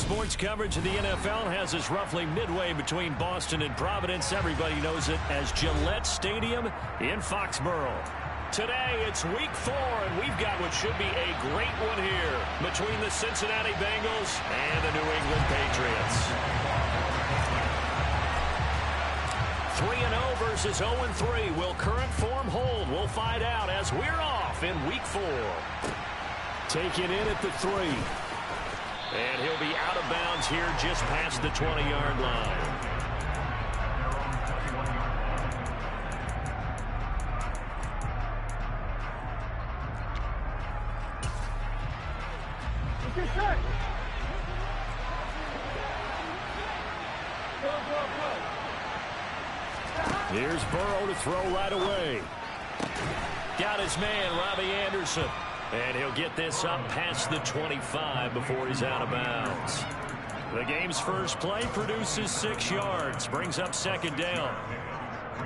Sports coverage of the NFL has us roughly midway between Boston and Providence. Everybody knows it as Gillette Stadium in Foxborough. Today, it's week 4, and we've got what should be a great one here between the Cincinnati Bengals and the New England Patriots. 3-0 versus 0-3. Will current form hold? We'll find out as we're off in week 4. Taken in at the 3. And he'll be out of bounds here just past the 20-yard line. Here's Burrow to throw right away. Got his man, Robbie Anderson. And he'll get this up past the 25 before he's out of bounds. The game's first play produces 6 yards. Brings up second down.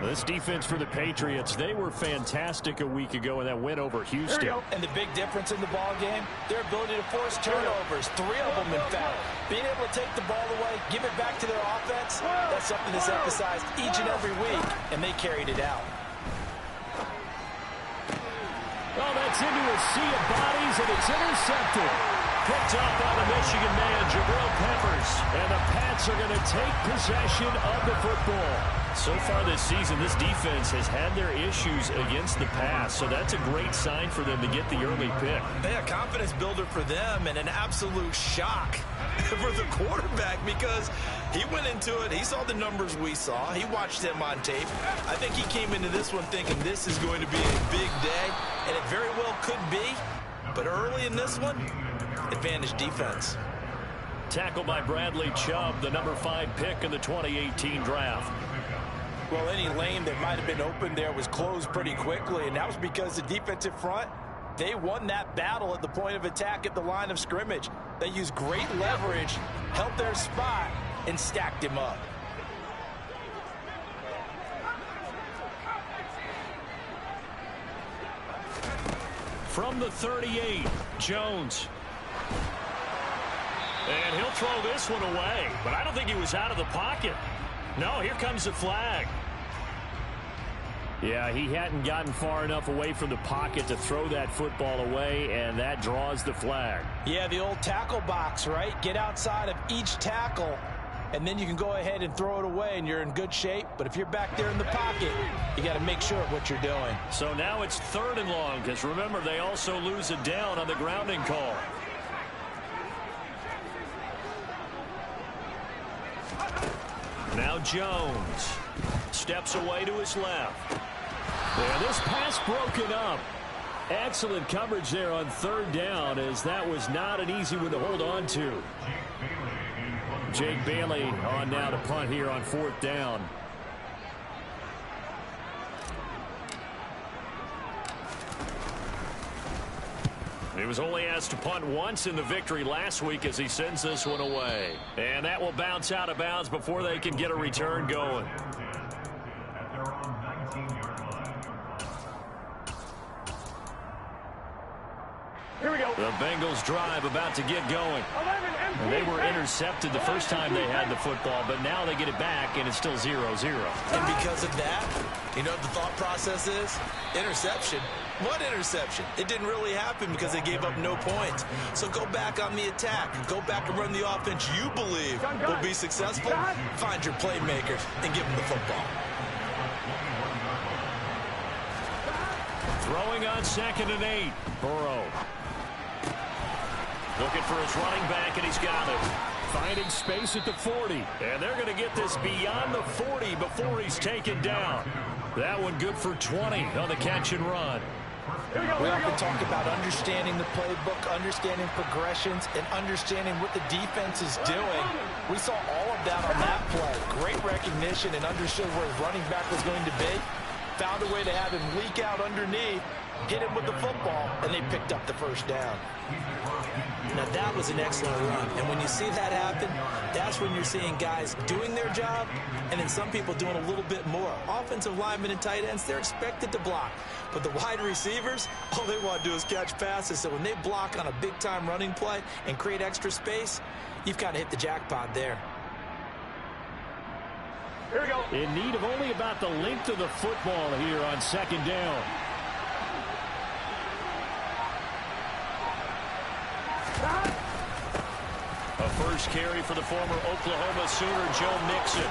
This defense for the Patriots, they were fantastic a week ago in that win over Houston. And the big difference in the ball game, their ability to force turnovers, 3 of them in fact. Being able to take the ball away, give it back to their offense, that's something that's emphasized each and every week, and they carried it out. Oh, that's into a sea of bodies, and it's intercepted. Picked up by the Michigan man, Jabril Peppers. And the Pats are going to take possession of the football. So far this season, this defense has had their issues against the pass, so that's a great sign for them to get the early pick. Yeah, confidence builder for them, and an absolute shock for the quarterback because he went into it, he saw the numbers we saw, he watched them on tape. I think he came into this one thinking this is going to be a big day, and it very well could be, but early in this one, advantage defense. Tackled by Bradley Chubb, the number 5 pick in the 2018 draft. Well, any lane that might have been open there was closed pretty quickly, and that was because the defensive front, they won that battle at the point of attack at the line of scrimmage. They used great leverage, held their spot, and stacked him up. From the 38, Jones. And he'll throw this one away, but I don't think he was out of the pocket. No, here comes the flag. Yeah, he hadn't gotten far enough away from the pocket to throw that football away, and that draws the flag. Yeah, the old tackle box, right? Get outside of each tackle, and then you can go ahead and throw it away, and you're in good shape. But if you're back there in the pocket, you got to make sure of what you're doing. So now it's 3rd and long, because remember, they also lose a down on the grounding call. Now Jones steps away to his left. And this pass broken up. Excellent coverage there on 3rd down, as that was not an easy one to hold on to. Jake Bailey on now to punt here on 4th down. He was only asked to punt once in the victory last week as he sends this one away. And that will bounce out of bounds before they can get a return going. Here we go. The Bengals drive about to get going. And they were intercepted the first time they had the football, but now they get it back, and it's still 0-0. And because of that, you know what the thought process is? Interception. What interception? It didn't really happen because they gave up no points. So go back on the attack. Go back and run the offense you believe will be successful. Find your playmakers and give them the football. Throwing on 2nd and 8. Burrow. Looking for his running back, and he's got it. Finding space at the 40. And they're going to get this beyond the 40 before he's taken down. That one good for 20 on the catch and run. We often talk about understanding the playbook, understanding progressions, and understanding what the defense is doing. We saw all of that on that play. Great recognition and understood where his running back was going to be. Found a way to have him leak out underneath hit him with the football, and they picked up the first down. Now, that was an excellent run. And when you see that happen, that's when you're seeing guys doing their job and then some people doing a little bit more. Offensive linemen and tight ends, they're expected to block. But the wide receivers, all they want to do is catch passes. So when they block on a big-time running play and create extra space, you've kind of hit the jackpot there. Here we go. In need of only about the length of the football here on second down. A first carry for the former Oklahoma Sooner, Joe Mixon.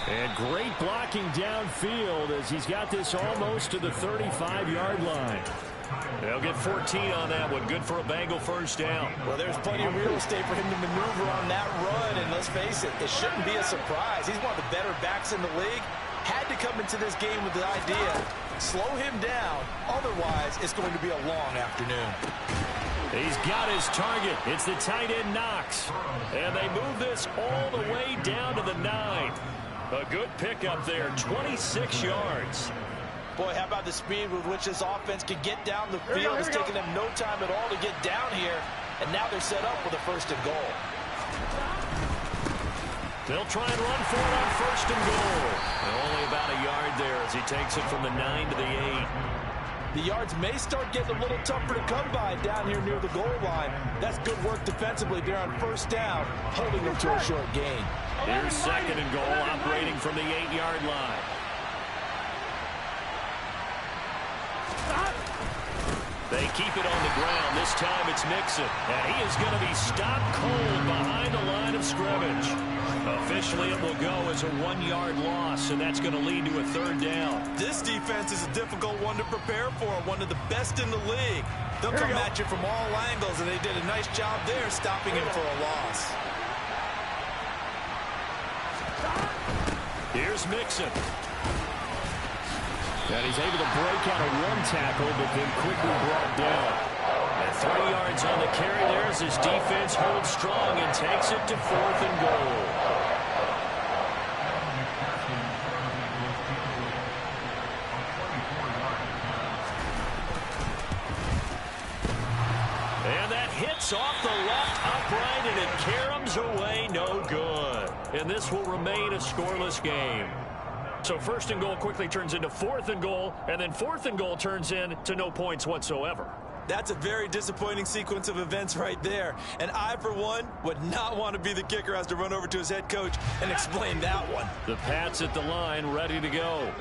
And great blocking downfield as he's got this almost to the 35-yard line. They'll get 14 on that one. Good for a Bengal first down. Well, there's plenty of real estate for him to maneuver on that run, and let's face it, it shouldn't be a surprise. He's one of the better backs in the league. Had to come into this game with the idea, slow him down, otherwise it's going to be a long afternoon. He's got his target. It's the tight end Knox. And they move this all the way down to the 9. A good pickup there, 26 yards. Boy, how about the speed with which this offense can get down the field? It's taken them no time at all to get down here, and now they're set up with a first and goal. They'll try and run for it on first and goal. And only about a yard there as he takes it from the 9 to the 8. The yards may start getting a little tougher to come by down here near the goal line. That's good work defensively there on first down, holding them to a short gain. Here's second and goal, operating from the 8-yard line. They keep it on the ground. This time it's Mixon. And he is going to be stopped cold behind the line of scrimmage. Officially, it will go as a 1-yard loss, and that's going to lead to a third down. This defense is a difficult one to prepare for, one of the best in the league. They'll come at you from all angles, and they did a nice job there stopping him for a loss. Here's Mixon. And he's able to break out of one tackle, but then quickly brought down. And 3 yards on the carry there as his defense holds strong and takes it to 4th and goal. And that hits off the left upright, and it caroms away, no good. And this will remain a scoreless game. So first and goal quickly turns into 4th and goal, and then 4th and goal turns into no points whatsoever. That's a very disappointing sequence of events right there. And I, for one, would not want to be the kicker who has to run over to his head coach and explain that one. The Pats at the line, ready to go.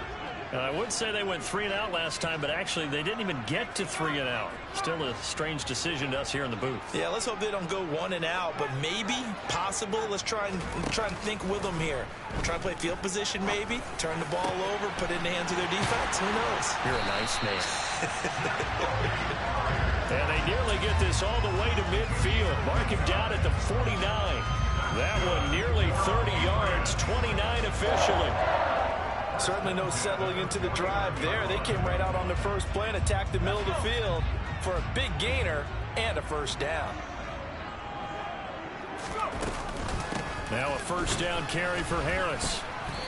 And I would say they went 3 and out last time, but actually they didn't even get to 3 and out. Still a strange decision to us here in the booth. Yeah, let's hope they don't go 1 and out, but maybe, possible. Let's try and think with them here. Try to play field position maybe, turn the ball over, put it in the hands of their defense. Who knows? You're a nice man. And they nearly get this all the way to midfield. Mark him down at the 49. That one nearly 30 yards, 29 officially. Certainly no settling into the drive there. They came right out on the first play and attacked the middle of the field for a big gainer and a first down. Now a first down carry for Harris.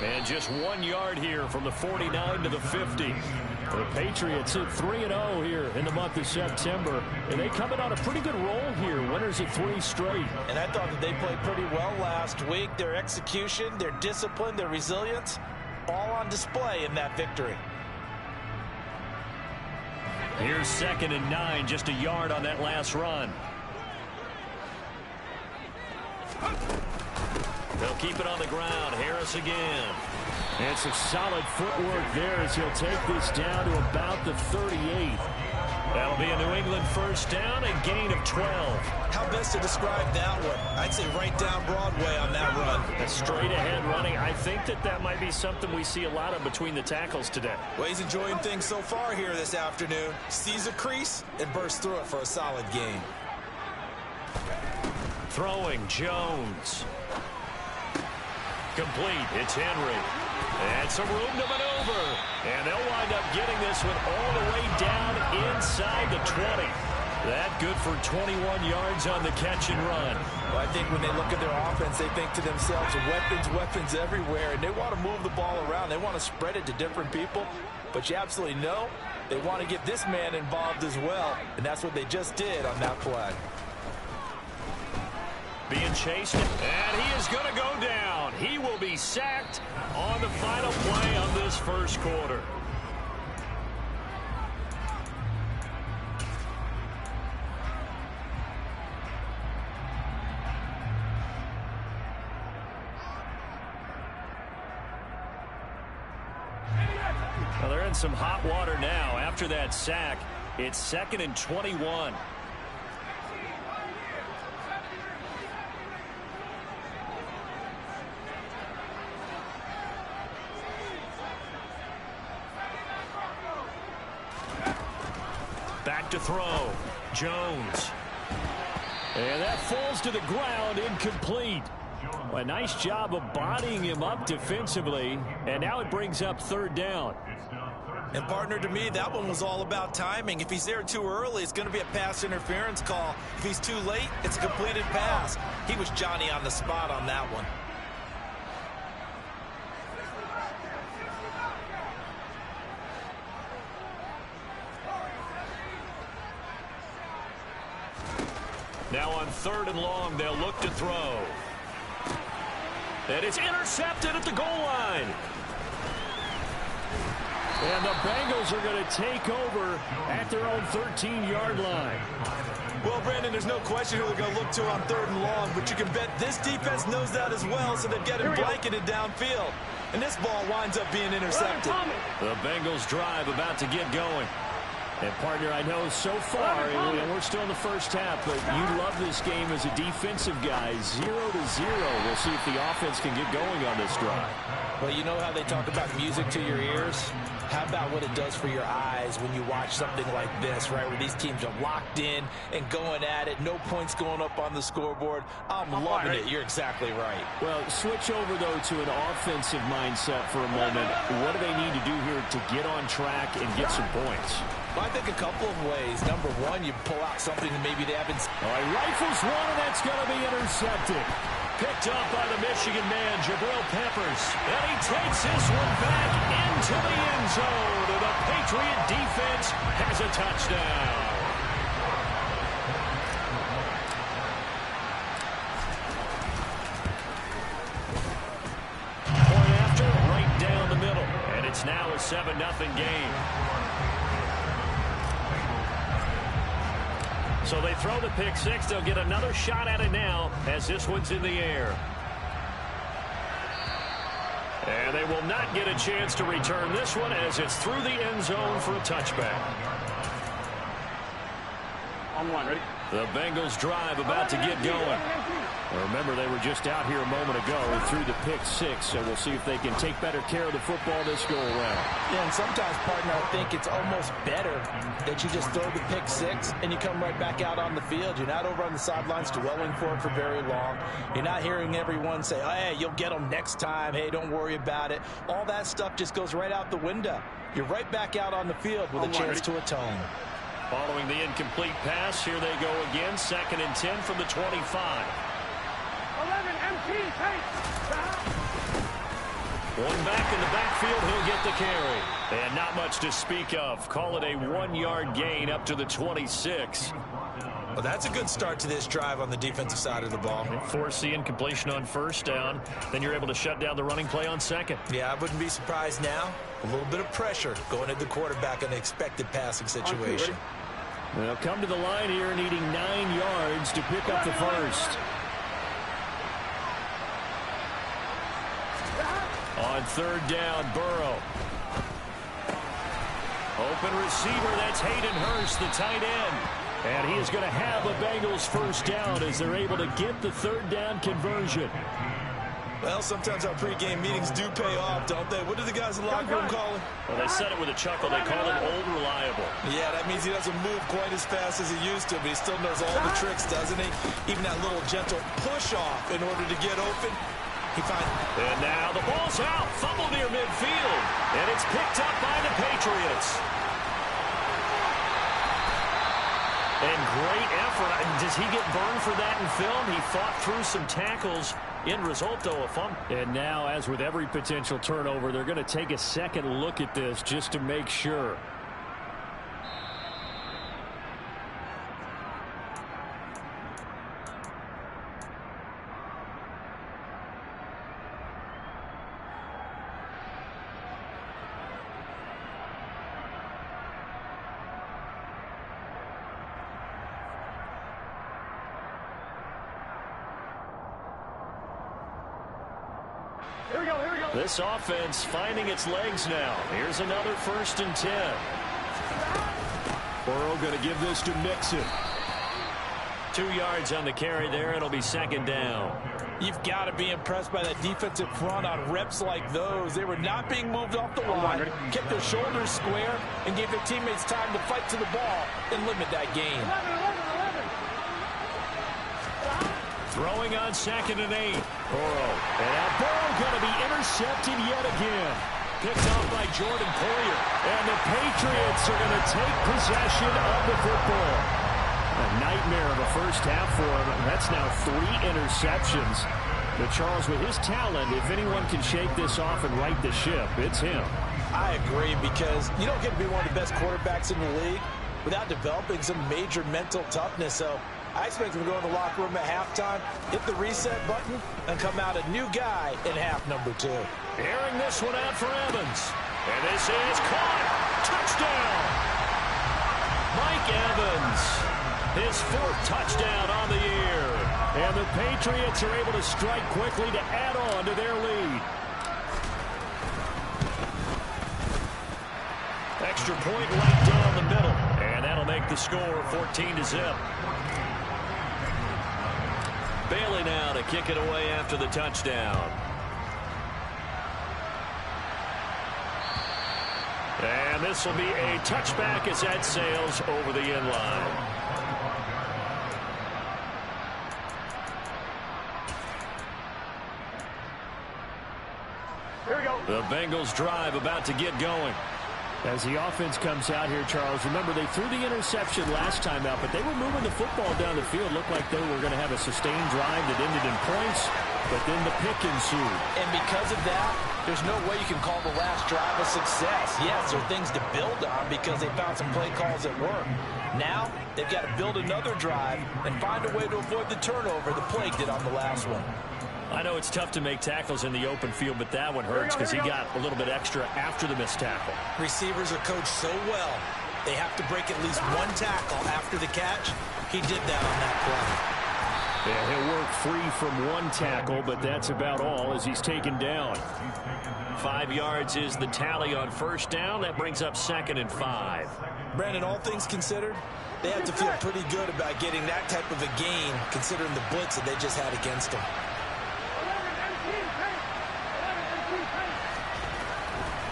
And just 1 yard here from the 49 to the 50. The Patriots hit 3-0 here in the month of September. And they coming on a pretty good roll here. Winners of 3 straight. And I thought that they played pretty well last week. Their execution, their discipline, their resilience, all on display in that victory. Here's 2nd and 9, just a yard on that last run. They'll keep it on the ground. Harris again. And some solid footwork there as he'll take this down to about the 38. That'll be a New England first down, a gain of 12. How best to describe that one? I'd say right down Broadway on that run. A straight ahead running. I think that might be something we see a lot of between the tackles today. Well, he's enjoying things so far here this afternoon. Sees a crease and bursts through it for a solid gain. Throwing Jones. Complete. It's Henry. And some room to maneuver. And they'll wind up getting this one all the way down inside the 20. That good for 21 yards on the catch and run. Well, I think when they look at their offense, they think to themselves, weapons everywhere. And they want to move the ball around. They want to spread it to different people. But you absolutely know They want to get this man involved as well, and that's what they just did on that play. Being chased, and he is going to go down. He will be sacked on the final play of this first quarter. Well, they're in some hot water now. After that sack, it's 2nd and 21. Back to throw. Jones. And that falls to the ground, incomplete. A nice job of bodying him up defensively, and now it brings up 3rd down. And partner, to me, that one was all about timing. If he's there too early, it's going to be a pass interference call. If he's too late, it's a completed pass. He was Johnny on the spot on that one. Now on 3rd and long, they'll look to throw. And it's intercepted at the goal line. And the Bengals are going to take over at their own 13-yard line. Well, Brandon, there's no question who they're going to look to on 3rd and long, but you can bet this defense knows that as well, so they're getting blanketed downfield. And this ball winds up being intercepted. The Bengals drive about to get going. And, partner, I know so far, and we're still in the first half, but you love this game as a defensive guy. 0-0. We'll see if the offense can get going on this drive. Well, you know how they talk about music to your ears? How about what it does for your eyes when you watch something like this, right, where these teams are locked in and going at it, no points going up on the scoreboard? I'm loving it. You're exactly right. Well, switch over, though, to an offensive mindset for a moment. What do they need to do here to get on track and get some points? Well, I think a couple of ways. Number one, you pull out something that maybe they haven't. All right, rifles one, and that's going to be intercepted. Picked up by the Michigan man, Jabril Peppers. And he takes this one back into the end zone. And the Patriot defense has a touchdown. Point after, right down the middle. And it's now a 7-0 game. So they throw the pick six. They'll get another shot at it now as this one's in the air. And they will not get a chance to return this one as it's through the end zone for a touchback. On one, ready? The Bengals drive about to get going. Remember, they were just out here a moment ago through the pick six, so we'll see if they can take better care of the football this go-around. Yeah, and sometimes, partner, I think it's almost better that you just throw the pick six and you come right back out on the field. You're not over on the sidelines dwelling for it for very long. You're not hearing everyone say, oh, hey, you'll get them next time. Hey, don't worry about it. All that stuff just goes right out the window. You're right back out on the field with a chance to atone. Following the incomplete pass, here they go again. 2nd and 10 from the 25. 11 MT, take. One back in the backfield, he'll get the carry. And not much to speak of. Call it a 1-yard gain up to the 26. Well, that's a good start to this drive on the defensive side of the ball. Force the incompletion on 1st down. Then you're able to shut down the running play on 2nd. Yeah, I wouldn't be surprised now. A little bit of pressure going at the quarterback in an expected passing situation. They'll come to the line here needing 9 yards to pick up the first. On 3rd down, Burrow. Open receiver, that's Hayden Hurst, the tight end. And he is going to have a Bengals first down as they're able to get the 3rd down conversion. Well, sometimes our pregame meetings do pay off, don't they? What do the guys in the locker room call it? Well, they said it with a chuckle. They call it old reliable. Yeah, that means he doesn't move quite as fast as he used to, but he still knows all the tricks, doesn't he? Even that little gentle push-off in order to get open. And now the ball's out. Fumble near midfield. And it's picked up by the Patriots. And great effort. Does he get burned for that in film? He fought through some tackles. End result, though, a fumble. And now, as with every potential turnover, they're going to take a second look at this just to make sure. Here we go. This offense finding its legs now. Here's another 1st and 10. Burrow going to give this to Mixon. 2 yards on the carry there. It'll be 2nd down. You've got to be impressed by that defensive front on reps like those. They were not being moved off the line, kept their shoulders square, and gave their teammates time to fight to the ball and limit that gain. 11. Throwing on 2nd and 8. Burrow. And now Burrow going to be intercepted yet again. Picked off by Jordan Poyer. And the Patriots are going to take possession of the football. A nightmare of a first half for him. That's now 3 interceptions. But Charles, with his talent, if anyone can shake this off and right the ship, it's him. I agree, because you don't get to be one of the best quarterbacks in the league without developing some major mental toughness. So I expect him to go in the locker room at halftime, hit the reset button, and come out a new guy in half number 2. Airing this one out for Evans. And this is caught. Touchdown. Mike Evans. His 4th touchdown on the year. And the Patriots are able to strike quickly to add on to their lead. Extra point right down the middle. And that'll make the score 14-0. Bailey now to kick it away after the touchdown. And this will be a touchback as that sails over the end line. Here we go. The Bengals drive about to get going. As the offense comes out here, Charles, remember they threw the interception last time out, but they were moving the football down the field. Looked like they were going to have a sustained drive that ended in points, but then the pick ensued. And because of that, there's no way you can call the last drive a success. Yes, there are things to build on because they found some play calls that work. Now, they've got to build another drive and find a way to avoid the turnover the plague did on the last one. I know it's tough to make tackles in the open field, but that one hurts because he got a little bit extra after the missed tackle. Receivers are coached so well, they have to break at least 1 tackle after the catch. He did that on that play. Yeah, he'll work free from 1 tackle, but that's about all as he's taken down. 5 yards is the tally on 1st down. That brings up 2nd and 5. Brandon, all things considered, they have to feel pretty good about getting that type of a gain considering the blitz that they just had against them.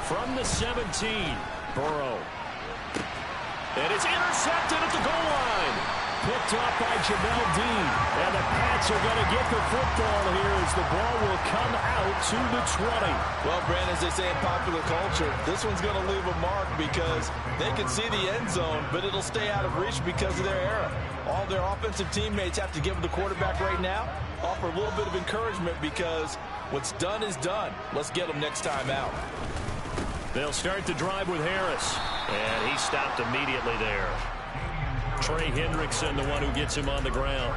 From the 17, Burrow. And it's intercepted at the goal line. Picked off by Jamel Dean. And the Pats are going to get the football here as the ball will come out to the 20. Well, Brandon, as they say in popular culture, this one's going to leave a mark because they can see the end zone, but it'll stay out of reach because of their error. All their offensive teammates have to give the quarterback right now, offer a little bit of encouragement because what's done is done. Let's get them next time out. They'll start the drive with Harris. And he stopped immediately there. Trey Hendrickson, the one who gets him on the ground.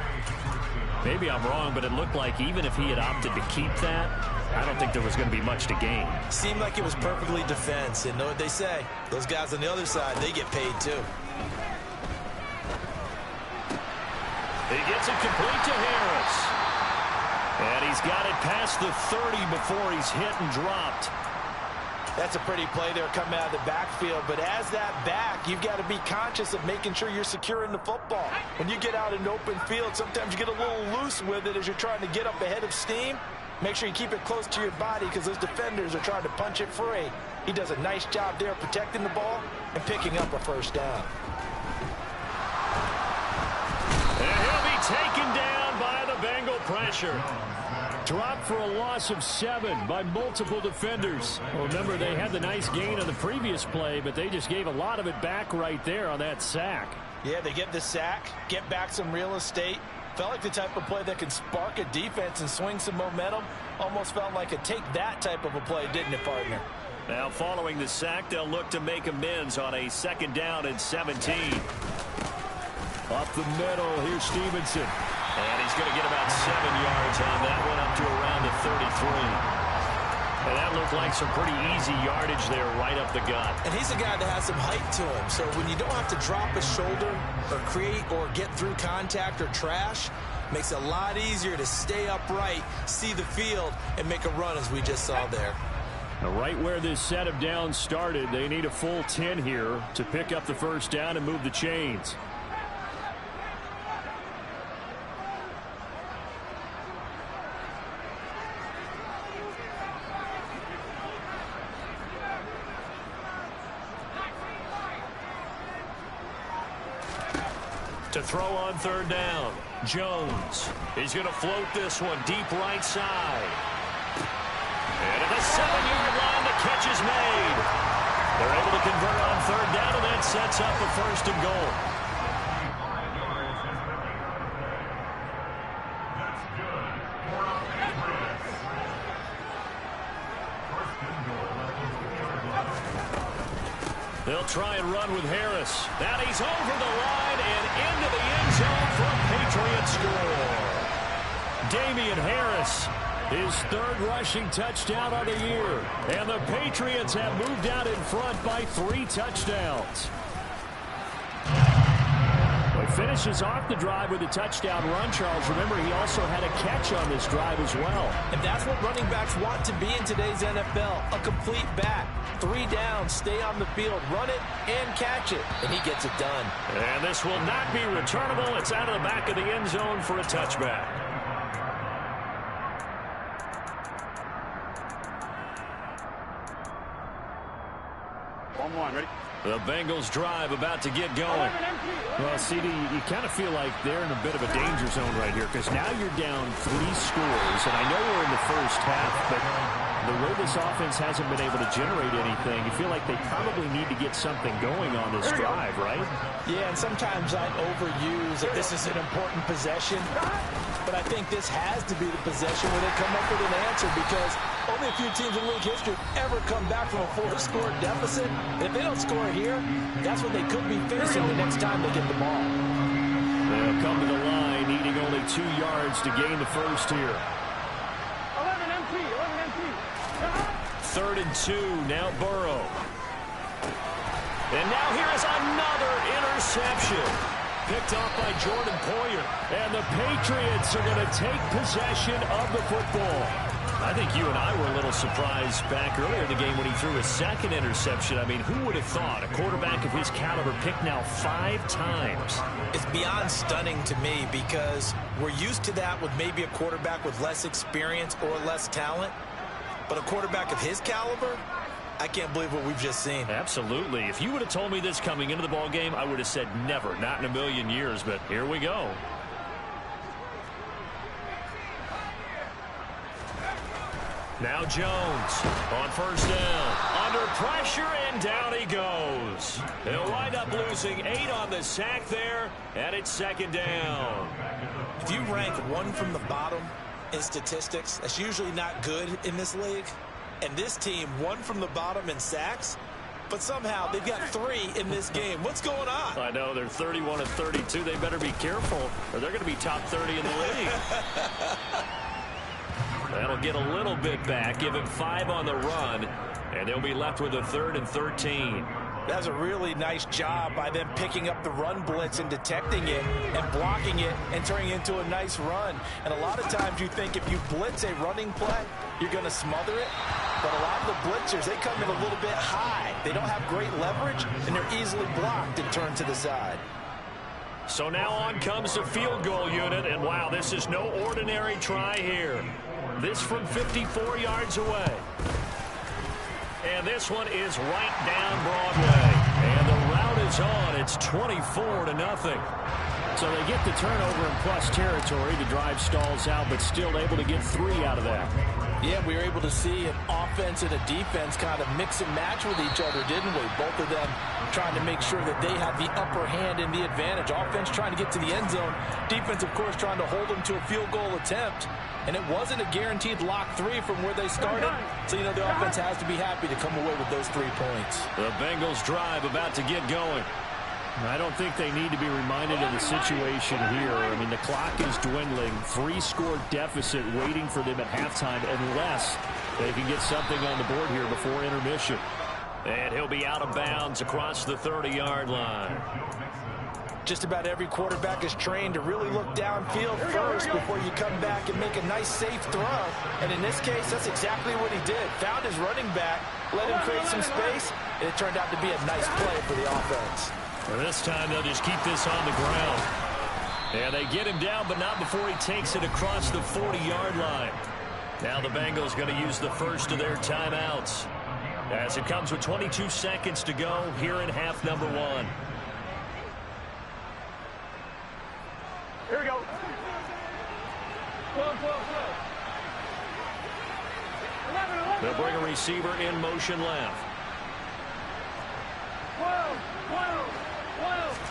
Maybe I'm wrong, but it looked like even if he had opted to keep that, I don't think there was going to be much to gain. Seemed like it was perfectly defense. And know what they say? Those guys on the other side, they get paid too. He gets it complete to Harris. And he's got it past the 30 before he's hit and dropped. That's a pretty play there coming out of the backfield. But as that back, you've got to be conscious of making sure you're securing the football. When you get out in open field, sometimes you get a little loose with it as you're trying to get up ahead of steam. Make sure you keep it close to your body because those defenders are trying to punch it free. He does a nice job there protecting the ball and picking up a 1st down. And he'll be taken down by the Bengal pressure. Dropped for a loss of 7 by multiple defenders. Well, remember, they had the nice gain on the previous play, but they just gave a lot of it back right there on that sack. Yeah, they get the sack, get back some real estate. Felt like the type of play that can spark a defense and swing some momentum. Almost felt like a take that type of a play, didn't it, partner? Now, following the sack, they'll look to make amends on a 2nd down and 17. Up the middle, here's Stevenson. And he's going to get about 7 yards on that one, up to around the 33. And that looked like some pretty easy yardage there right up the gut. And he's a guy that has some height to him. So when you don't have to drop a shoulder or create or get through contact or trash, Makes it a lot easier to stay upright, see the field, and make a run as we just saw there. Now, right where this set of downs started, they need a full 10 here to pick up the first down and move the chains. To throw on third down, Jones. He's going to float this one deep right side. And at the 7-yard line, the catch is made. They're able to convert on third down, and that sets up the first and goal. They'll try and run with Harris. And he's over the line and into the end zone for a Patriots score. Damian Harris, his third rushing touchdown of the year. And the Patriots have moved out in front by 3 touchdowns. He finishes off the drive with a touchdown run, Charles. Remember, he also had a catch on this drive as well. And that's what running backs want to be in today's NFL, a complete back. 3 downs, stay on the field, run it, and catch it. And he gets it done. And this will not be returnable. It's out of the back of the end zone for a touchback. Ready? The Bengals drive about to get going. Well, CD, you kind of feel like they're in a bit of a danger zone right here because now you're down 3 scores, and I know we're in the first half, but the way this offense hasn't been able to generate anything, you feel like they probably need to get something going on this drive, right? Yeah, and sometimes I overuse that this is an important possession, but I think this has to be the possession where they come up with an answer because only a few teams in league history ever come back from a 4-score deficit. And if they don't score here, that's what they could be facing the next time they get the ball. They'll come to the line, needing only 2 yards to gain the first here. 11 empty. 3rd and 2, now Burrow. And now here is another interception. Picked off by Jordan Poyer. And the Patriots are going to take possession of the football. I think you and I were a little surprised back earlier in the game when he threw his 2nd interception. I mean, who would have thought a quarterback of his caliber picked now 5 times? It's beyond stunning to me because we're used to that with maybe a quarterback with less experience or less talent. But a quarterback of his caliber, I can't believe what we've just seen. Absolutely. If you would have told me this coming into the ball game, I would have said never, not in a million years. But here we go. Now Jones on first down. Under pressure, and down he goes. They'll wind up losing 8 on the sack there, and it's 2nd down. If you rank 1 from the bottom in statistics, that's usually not good in this league. And this team, 1 from the bottom in sacks, but somehow they've got 3 in this game. What's going on? I know, they're 31 and 32. They better be careful, or they're going to be top 30 in the league. That'll get a little bit back, give him 5 on the run, and they'll be left with a 3rd and 13. That's a really nice job by them picking up the run blitz and detecting it and blocking it and turning it into a nice run. And a lot of times you think if you blitz a running play, you're going to smother it. But a lot of the blitzers, they come in a little bit high. They don't have great leverage, and they're easily blocked and turned to the side. So now on comes the field goal unit, and wow, this is no ordinary try here. This from 54 yards away. And this one is right down Broadway. And the route is on. It's 24-0. So they get the turnover in plus territory. The drive stalls out, but still able to get 3 out of that. Yeah, we were able to see an offense and a defense kind of mix and match with each other, didn't we? Both of them trying to make sure that they have the upper hand and the advantage. Offense trying to get to the end zone. Defense, of course, trying to hold them to a field goal attempt. And it wasn't a guaranteed lock 3 from where they started. So, you know, the offense has to be happy to come away with those 3 points. The Bengals drive about to get going. I don't think they need to be reminded of the situation here. I mean, the clock is dwindling. 3-score deficit waiting for them at halftime unless they can get something on the board here before intermission. And he'll be out of bounds across the 30-yard line. Just about every quarterback is trained to really look downfield first before you come back and make a nice, safe throw. And in this case, that's exactly what he did. Found his running back, let him create some space, and it turned out to be a nice play for the offense. Well, this time they'll just keep this on the ground. And they get him down, but not before he takes it across the 40-yard line. Now the Bengals going to use the first of their timeouts, as it comes with 22 seconds to go here in half number 1. Here we go. 12, 12, 12. 11, 11. They'll bring a receiver in motion left. 12, 12,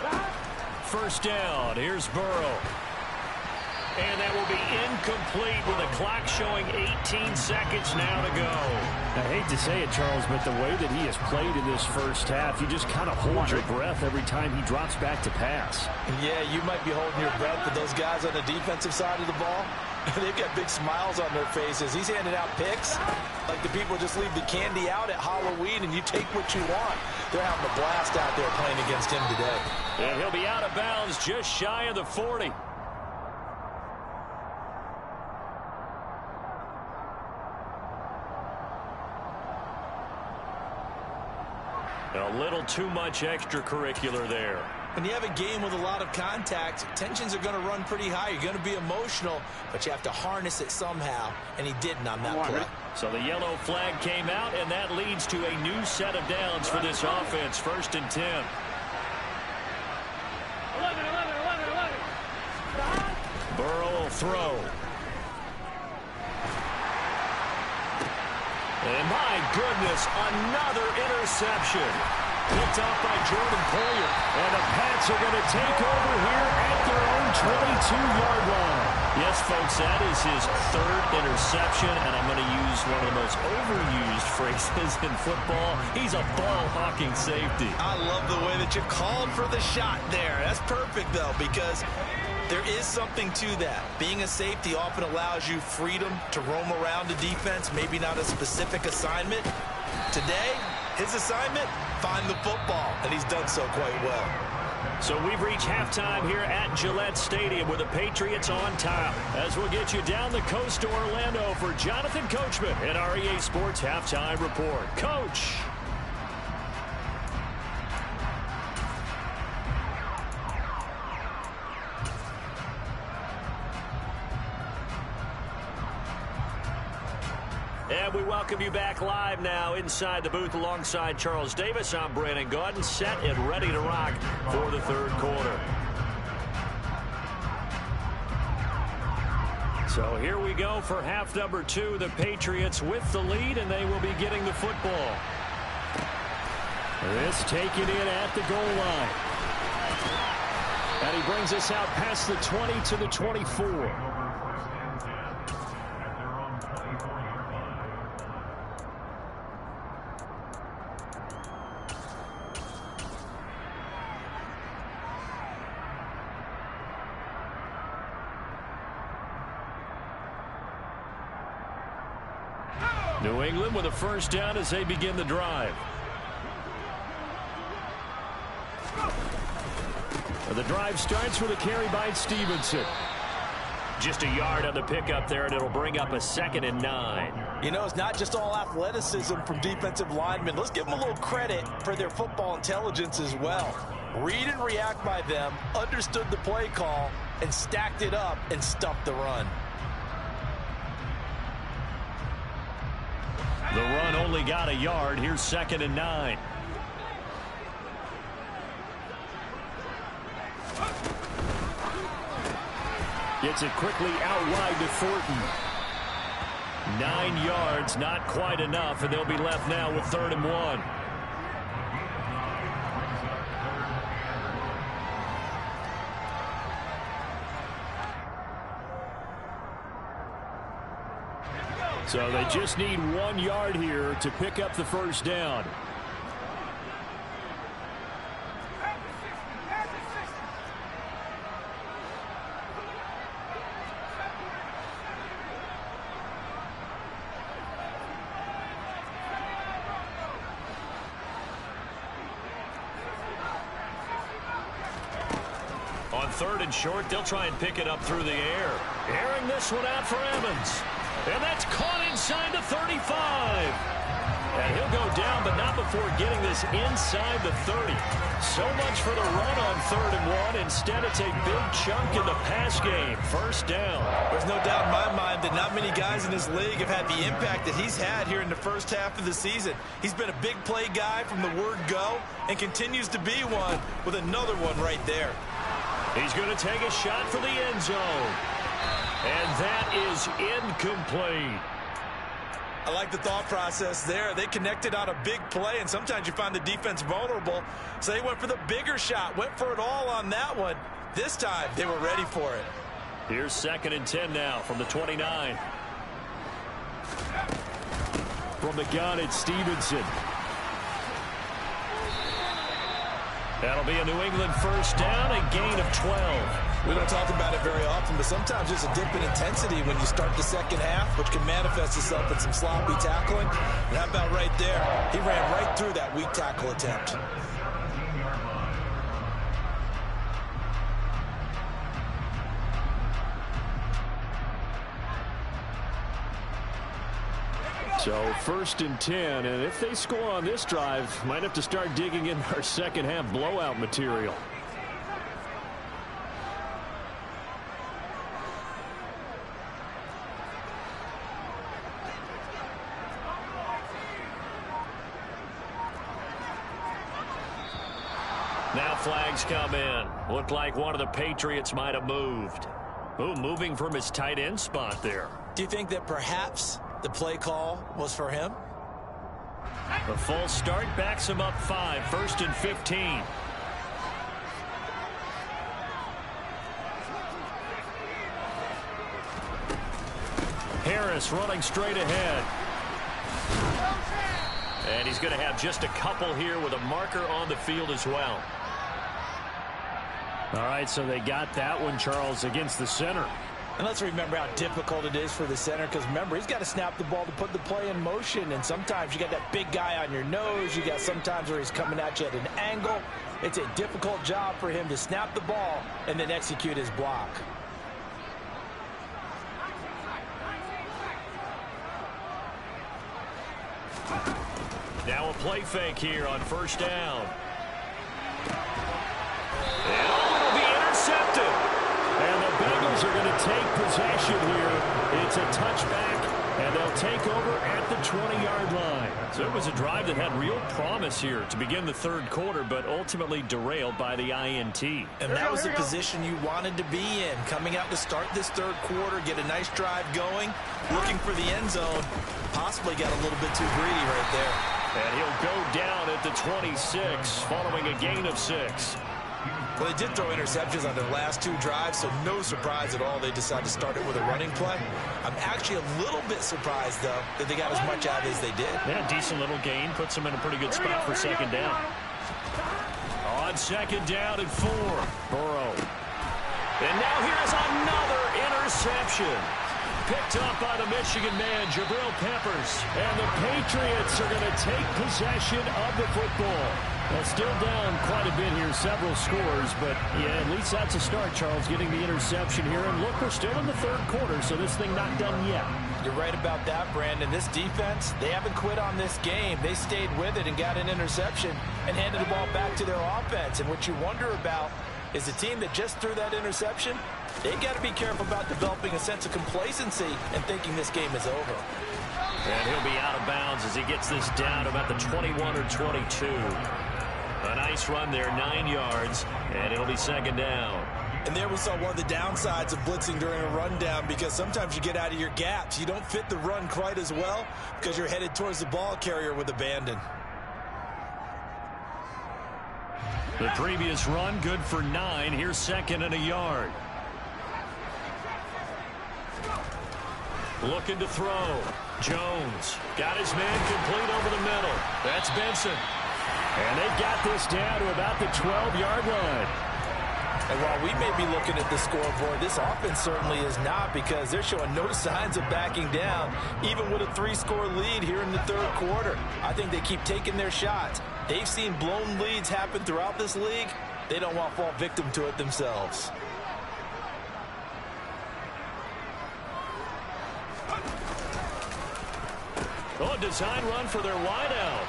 12. First down. Here's Burrow. And that will be incomplete with a clock showing 18 seconds now to go. I hate to say it, Charles, but the way that he has played in this first half, you just kind of hold your breath every time he drops back to pass. Yeah, you might be holding your breath, but those guys on the defensive side of the ball, they've got big smiles on their faces. He's handing out picks like the people just leave the candy out at Halloween and you take what you want. They're having a blast out there playing against him today. And he'll be out of bounds just shy of the 40. A little too much extracurricular there. When you have a game with a lot of contact, tensions are going to run pretty high. You're going to be emotional, but you have to harness it somehow, and he didn't on that play. So the yellow flag came out, and that leads to a new set of downs for this offense. 1st and 10. 11, 11, 11, 11. Burrow will throw. And my goodness, another interception. Picked off by Jordan Poyer. And the Pats are going to take over here at their own 22-yard line. Yes, folks, that is his 3rd interception, and I'm going to use one of the most overused phrases in football. He's a ball-hawking safety. I love the way that you called for the shot there. That's perfect, though, because there is something to that. Being a safety often allows you freedom to roam around the defense, maybe not a specific assignment. Today, his assignment, find the football, and he's done so quite well. So we've reached halftime here at Gillette Stadium with the Patriots on top. As we'll get you down the coast to Orlando for Jonathan Coachman in our EA Sports Halftime Report. Coach. And we welcome you back live now inside the booth alongside Charles Davis. I'm Brandon Gaudin, set and ready to rock for the 3rd quarter. So here we go for half number 2. The Patriots with the lead, and they will be getting the football. This taken in at the goal line. And he brings us out past the 20 to the 24. New England with a first down as they begin the drive. The drive starts with a carry by Stevenson. Just a yard on the pickup there, and it'll bring up a 2nd and 9. You know, it's not just all athleticism from defensive linemen. Let's give them a little credit for their football intelligence as well. Read and react by them, understood the play call, and stacked it up and stuffed the run. The run only got a yard. Here's 2nd and 9. Gets it quickly out wide to Thornton. 9 yards, not quite enough, and they'll be left now with 3rd and 1. So they just need 1 yard here to pick up the first down. On 3rd and short, they'll try and pick it up through the air. Airing this one out for Evans. And that's caught inside the 35. And he'll go down, but not before getting this inside the 30. So much for the run on 3rd and 1. Instead, it's a big chunk in the pass game. First down. There's no doubt in my mind that not many guys in this league have had the impact that he's had here in the first half of the season. He's been a big play guy from the word go and continues to be one with another one right there. He's going to take a shot for the end zone. And that is incomplete. I like the thought process there. They connected on a big play, and sometimes you find the defense vulnerable. So they went for the bigger shot, went for it all on that one. This time, they were ready for it. Here's 2nd and 10 now from the 29. From the gun, it's Stevenson. That'll be a New England first down, a gain of 12. We don't talk about it very often, but sometimes there's a dip in intensity when you start the second half, which can manifest itself in some sloppy tackling. And how about right there? He ran right through that weak tackle attempt. So 1st and 10, and if they score on this drive, might have to start digging in our second half blowout material. Now flags come in. Looked like one of the Patriots might have moved. Ooh, moving from his tight end spot there. Do you think that perhaps the play call was for him? The full start backs him up 5. 1st and 15. Harris running straight ahead. And he's going to have just a couple here with a marker on the field as well. All right, so they got that one, Charles, against the center. And let's remember how difficult it is for the center, because remember, he's got to snap the ball to put the play in motion, and sometimes you got that big guy on your nose. You got sometimes where he's coming at you at an angle. It's a difficult job for him to snap the ball and then execute his block. Now a play fake here on 1st down. And it'll be intercepted. And the Bengals are going to take possession here. It's a touchback, and they'll take over at the 20-yard line. So it was a drive that had real promise here to begin the 3rd quarter, but ultimately derailed by the INT. And that was the position you wanted to be in. Coming out to start this 3rd quarter, get a nice drive going, looking for the end zone. Possibly got a little bit too greedy right there. And he'll go down at the 26, following a gain of 6. Well, they did throw interceptions on their last 2 drives, so no surprise at all they decided to start it with a running play. I'm actually a little bit surprised, though, that they got as much out as they did. Yeah, decent little gain. Puts them in a pretty good spot for 2nd down. On 2nd down and 4, Burrow. And now here's another interception. Picked up by the Michigan man, Jabril Peppers. And the Patriots are going to take possession of the football. Well, still down quite a bit here, several scores, but yeah, at least that's a start, Charles, getting the interception here. And look, we're still in the 3rd quarter, so this thing not done yet. You're right about that, Brandon. This defense, they haven't quit on this game. They stayed with it and got an interception and handed the ball back to their offense. And what you wonder about is the team that just threw that interception, they got to be careful about developing a sense of complacency and thinking this game is over. And he'll be out of bounds as he gets this down about the 21 or 22. A nice run there, 9 yards, and it'll be 2nd down. And there we saw one of the downsides of blitzing during a rundown, because sometimes you get out of your gaps. You don't fit the run quite as well because you're headed towards the ball carrier with abandon. The previous run, good for 9. Here's 2nd and a yard. Looking to throw. Jones got his man complete over the middle. That's Benson. And they've got this down to about the 12-yard line. And while we may be looking at the scoreboard, this offense certainly is not, because they're showing no signs of backing down, even with a 3-score lead here in the 3rd quarter. I think they keep taking their shots. They've seen blown leads happen throughout this league. They don't want to fall victim to it themselves. Oh, a design run for their wideout.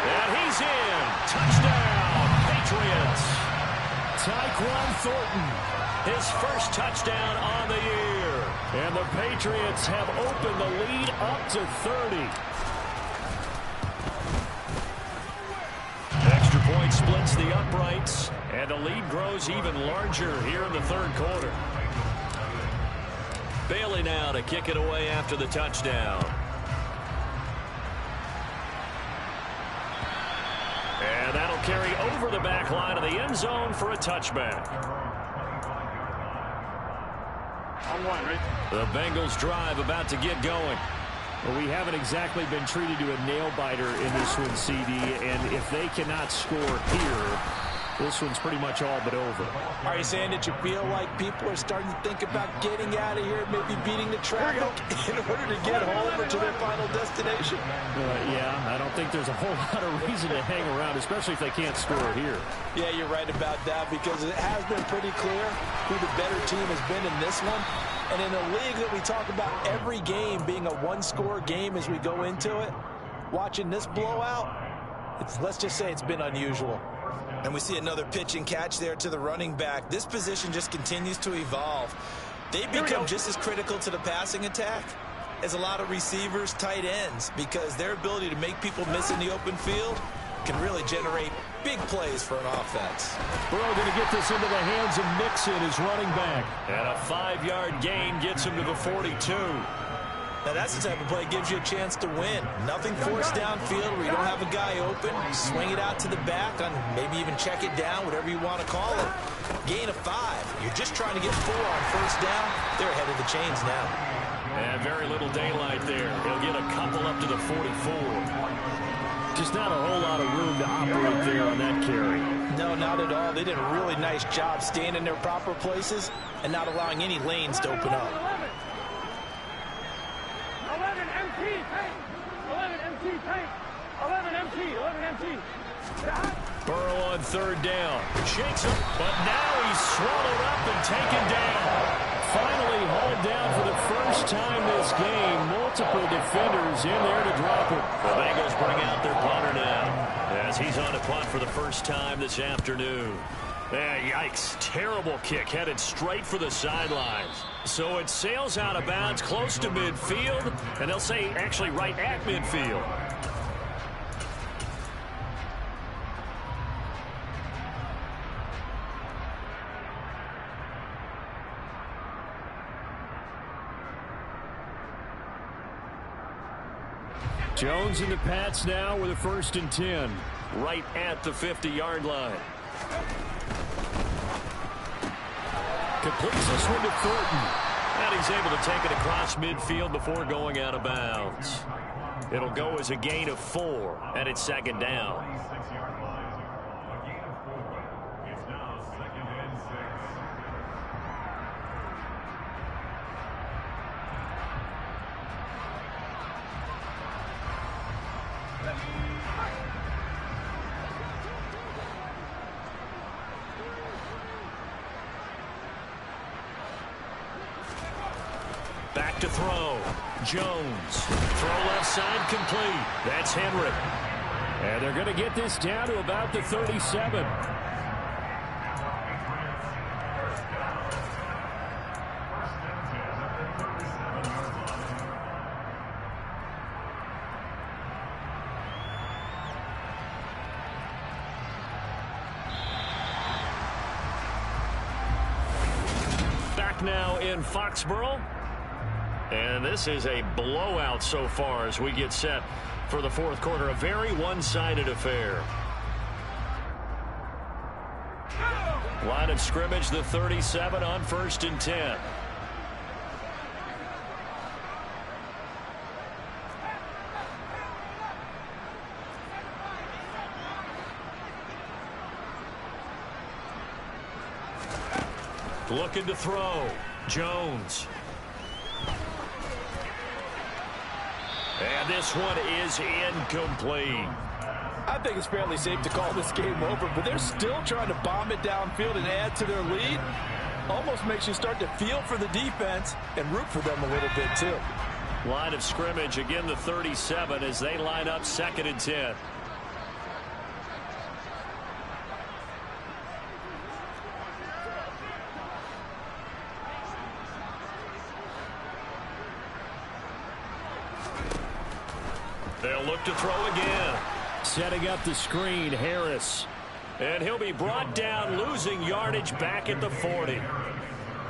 And he's in. Touchdown, Patriots. Tyquan Thornton. His first touchdown on the year. And the Patriots have opened the lead up to 30. Extra point splits the uprights, and the lead grows even larger here in the third quarter. Bailey now to kick it away after the touchdown. And that'll carry over the back line of the end zone for a touchback. On one, right? The Bengals drive about to get going. Well, we haven't exactly been treated to a nail-biter in this one, CD, and if they cannot score here, this one's pretty much all but over. Are you saying that you feel like people are starting to think about getting out of here, maybe beating the traffic in order to get home or to their final destination? Yeah, I don't think there's a whole lot of reason to hang around, especially if they can't score here. Yeah, you're right about that, because it has been pretty clear who the better team has been in this one. And in a league that we talk about every game being a one-score game as we go into it, watching this blowout, let's just say it's been unusual. And we see another pitch and catch there to the running back. This position just continues to evolve. They become just as critical to the passing attack as a lot of receivers, tight ends, because their ability to make people miss in the open field can really generate big plays for an offense. Burrow going to get this into the hands of Mixon, his running back. And a 5-yard gain gets him to the 42. Now, that's the type of play that gives you a chance to win. Nothing forced downfield where you don't have a guy open. Swing it out to the back, on maybe even check it down, whatever you want to call it. Gain of 5. You're just trying to get 4 on first down. They're ahead of the chains now. And very little daylight there. He'll get a couple up to the 44. Just not a whole lot of room to operate there on that carry. No, not at all. They did a really nice job staying in their proper places and not allowing any lanes to open up. 11 MT, tank. 11 MT, tank. 11 MT, 11 MT. Burrow on third down. Shakes him, but now he's swallowed up and taken down. Finally hauled down for the first time this game. Multiple defenders in there to drop him. The Bengals bring out their punter now as he's on a punt for the first time this afternoon. Yikes. Terrible kick headed straight for the sidelines. So it sails out of bounds close to midfield, and they'll say actually right at midfield. Jones and the Pats now with a 1st and 10. Right at the 50-yard line. Completes this one to Thornton. And he's able to take it across midfield before going out of bounds. It'll go as a gain of 4, and it's 2nd down. Back to throw. Jones. Throw left side complete. That's Henry. And they're going to get this down to about the 37. Back now in Foxborough. And this is a blowout so far as we get set for the fourth quarter. A very one-sided affair. Line of scrimmage, the 37 on 1st and 10. Looking to throw. Jones. And this one is incomplete. I think it's fairly safe to call this game over, but they're still trying to bomb it downfield and add to their lead. Almost makes you start to feel for the defense and root for them a little bit too. Line of scrimmage, again the 37 as they line up 2nd and 10. They'll look to throw again. Setting up the screen, Harris. And he'll be brought down, losing yardage back at the 40.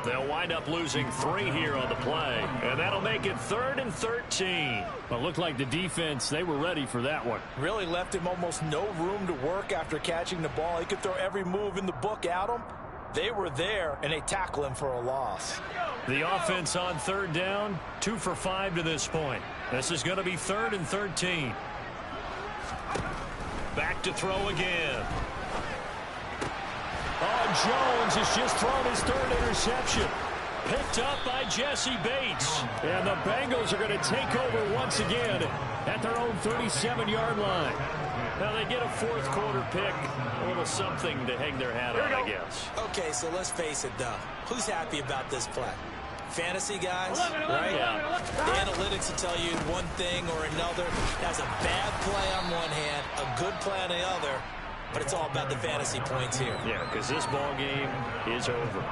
They'll wind up losing 3 here on the play, and that'll make it 3rd and 13. Well, it looked like the defense, they were ready for that one. Really left him almost no room to work after catching the ball. He could throw every move in the book at him. They were there, and they tackle him for a loss. The offense on 3rd down, 2 for 5 to this point. This is going to be 3rd and 13. Back to throw again. Oh, Jones has just thrown his 3rd interception. Picked up by Jesse Bates. And the Bengals are going to take over once again at their own 37-yard line. Now they get a 4th quarter pick. A little something to hang their hat on, I guess. Okay, so let's face it, though. Who's happy about this play? Fantasy guys, 11, right? Yeah. The analytics will tell you one thing or another. That's a bad play on one hand, a good play on the other, but it's all about the fantasy points here. Yeah, because this ball game is over.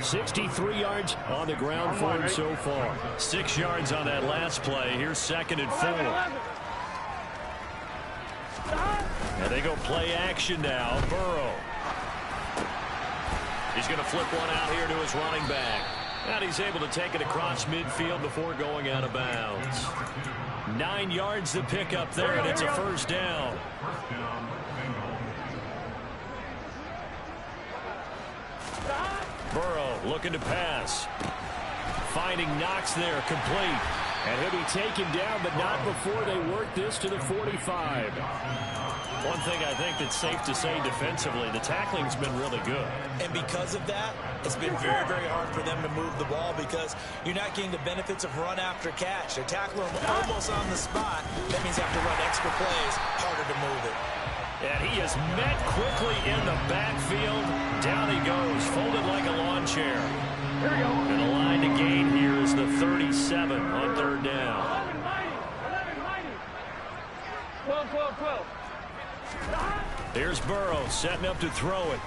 63 yards on the ground for him so far. 6 yards on that last play. Here's 2nd and 4. And they go play action now. Burrow. He's going to flip one out here to his running back. And he's able to take it across midfield before going out of bounds. 9 yards to pick up there, and it's a 1st down. Burrow looking to pass. Finding Knox there, complete. And he'll be taken down, but not before they work this to the 45. One thing I think that's safe to say defensively, the tackling's been really good. And because of that, it's been very, very hard for them to move the ball because you're not getting the benefits of run after catch. They're tackling them almost on the spot. That means you have to run extra plays, harder to move it. And he is met quickly in the backfield. Down he goes, folded like a lawn chair. Here we go. And the line to gain here is the 37 on 3rd down. 11, 90. 12, 12, 12. Here's Burrow setting up to throw it.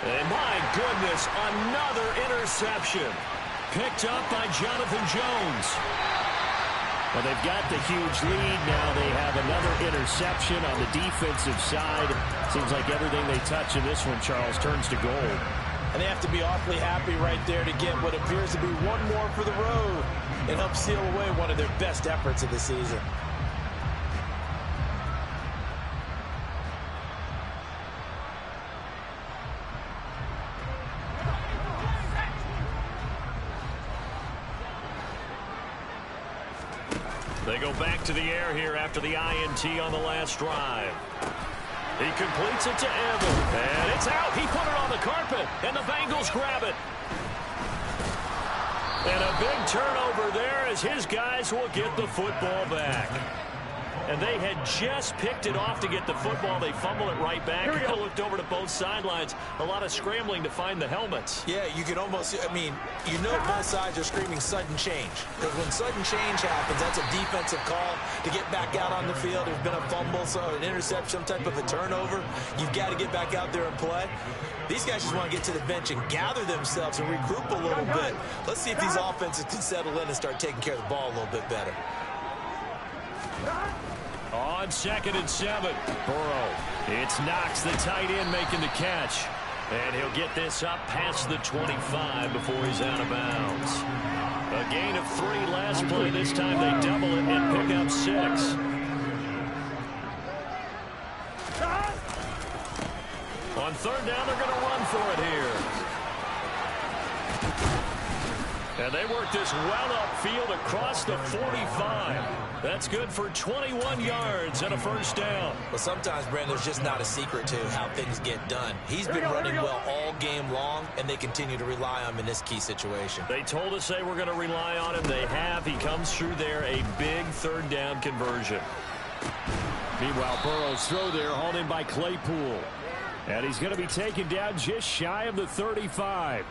And my goodness, another interception. Picked up by Jonathan Jones. Well, they've got the huge lead. Now they have another interception on the defensive side. Seems like everything they touch in this one, Charles, turns to gold. And they have to be awfully happy right there to get what appears to be one more for the road and help seal away one of their best efforts of the season. They go back to the air here after the INT on the last drive. He completes it to Evan, and it's out. He put it on the carpet, and the Bengals grab it. And a big turnover there as his guys will get the football back. And they had just picked it off to get the football. They fumble it right back. He looked over to both sidelines. A lot of scrambling to find the helmets. Yeah, you can almost, I mean, you know both sides are screaming sudden change. Because when sudden change happens, that's a defensive call to get back out on the field. There's been a fumble, so an interception, some type of a turnover. You've got to get back out there and play. These guys just want to get to the bench and gather themselves and regroup a little bit. Let's see if these offenses can settle in and start taking care of the ball a little bit better. On 2nd and 7, Burrow. It's Knox, the tight end, making the catch. And he'll get this up past the 25 before he's out of bounds. A gain of 3 last play. This time they double it and pick up 6. On 3rd down, they're going to run for it here. And they work this well upfield across the 45. That's good for 21 yards and a 1st down. But sometimes, Brandon, there's just not a secret to how things get done. He's been running well all game long, and they continue to rely on him in this key situation. They told us they were going to rely on him. They have. He comes through there, a big 3rd down conversion. Meanwhile, Burrow's throw there hauled in by Claypool. And he's going to be taken down just shy of the 35.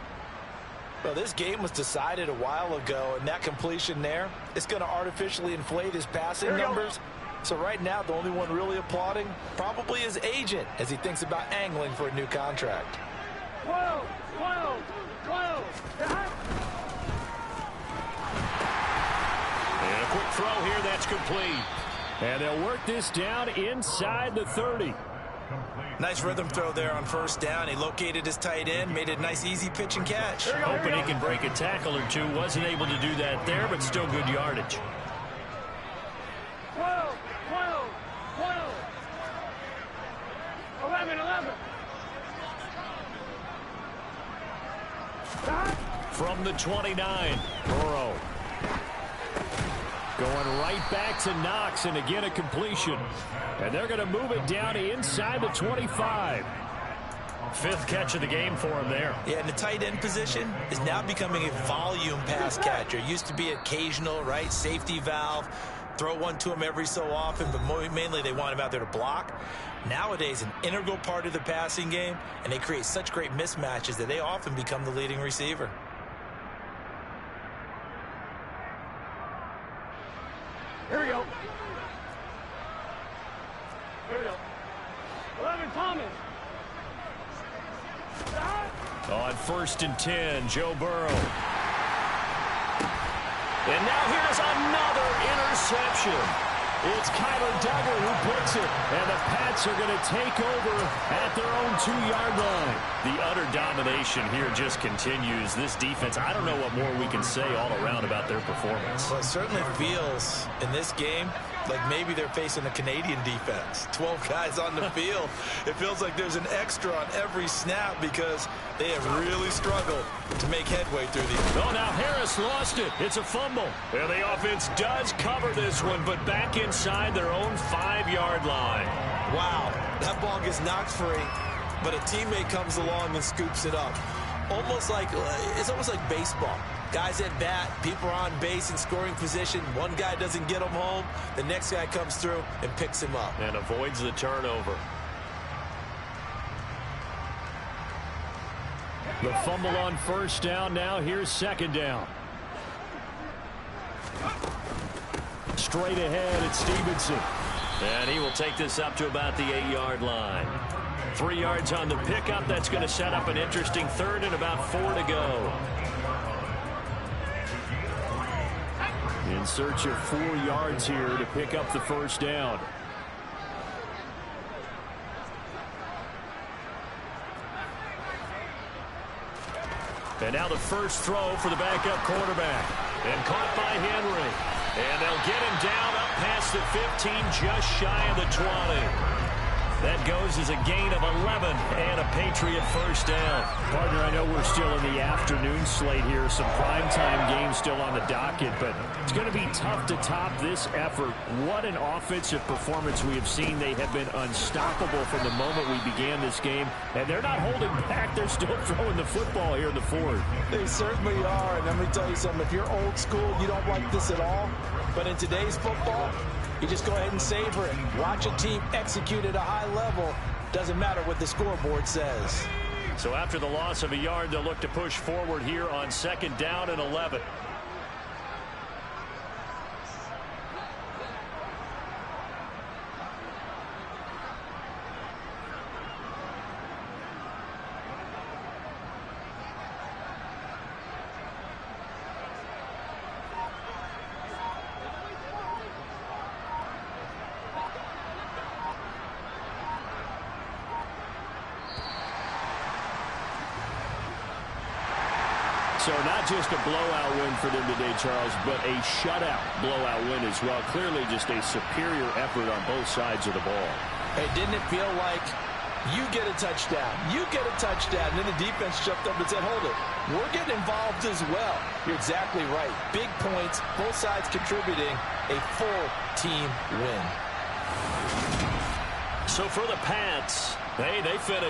Well, this game was decided a while ago, and that completion there is going to artificially inflate his passing numbers. So right now, the only one really applauding probably his agent as he thinks about angling for a new contract. 12, 12, 12. And a quick throw here, that's complete. And they'll work this down inside the 30. Nice rhythm throw there on first down. He located his tight end, made it a nice easy pitch and catch. Hoping he can break a tackle or two. Wasn't able to do that there, but still good yardage. 12, 12, 12. 11, 11. From the 29, Burrow. Going right back to Knox, and again a completion. And they're going to move it down inside the 25. Fifth catch of the game for him there. Yeah, and the tight end position is now becoming a volume pass catcher. Used to be occasional, right? Safety valve. Throw one to him every so often, but mainly they want him out there to block. Nowadays, an integral part of the passing game, and they create such great mismatches that they often become the leading receiver. Here we go. Here we go. 11, Thomas. On 1st and 10, Joe Burrow. And now here's another interception. It's Kyler Duggar who puts it. And the Pats are going to take over at their own 2-yard line. The utter domination here just continues. This defense, I don't know what more we can say all around about their performance. Well, it certainly feels in this game like maybe they're facing a Canadian defense. 12 guys on the field. It feels like there's an extra on every snap because they have really struggled to make headway through these. Oh, now Harris lost it. It's a fumble. And the offense does cover this one, but back inside their own 5-yard line. Wow, that ball gets knocked free, but a teammate comes along and scoops it up. It's almost like baseball. Guys at bat, people are on base in scoring position. One guy doesn't get him home. The next guy comes through and picks him up. And avoids the turnover. The fumble on first down. Now here's second down. Straight ahead, it's Stevenson. And he will take this up to about the 8-yard line. 3 yards on the pickup. That's going to set up an interesting third and about 4 to go. In search of 4 yards here to pick up the first down. And now the first throw for the backup quarterback. And caught by Henry. And they'll get him down up past the 15, just shy of the 20. That goes as a gain of 11 and a Patriot first down. Partner, I know we're still in the afternoon slate here. Some primetime games still on the docket, but it's going to be tough to top this effort. What an offensive performance we have seen. They have been unstoppable from the moment we began this game, and they're not holding back. They're still throwing the football here in the fourth. They certainly are, and let me tell you something. If you're old school, you don't like this at all. But in today's football, you just go ahead and savor it. Watch a team execute at a high level. Doesn't matter what the scoreboard says. So after the loss of a yard, they'll look to push forward here on second down and 11. So not just a blowout win for them today, Charles, but a shutout blowout win as well. Clearly just a superior effort on both sides of the ball. Hey, didn't it feel like you get a touchdown, you get a touchdown, and then the defense jumped up and said, hold it, we're getting involved as well. You're exactly right. Big points, both sides contributing, a full team win. So for the Pats, they finish.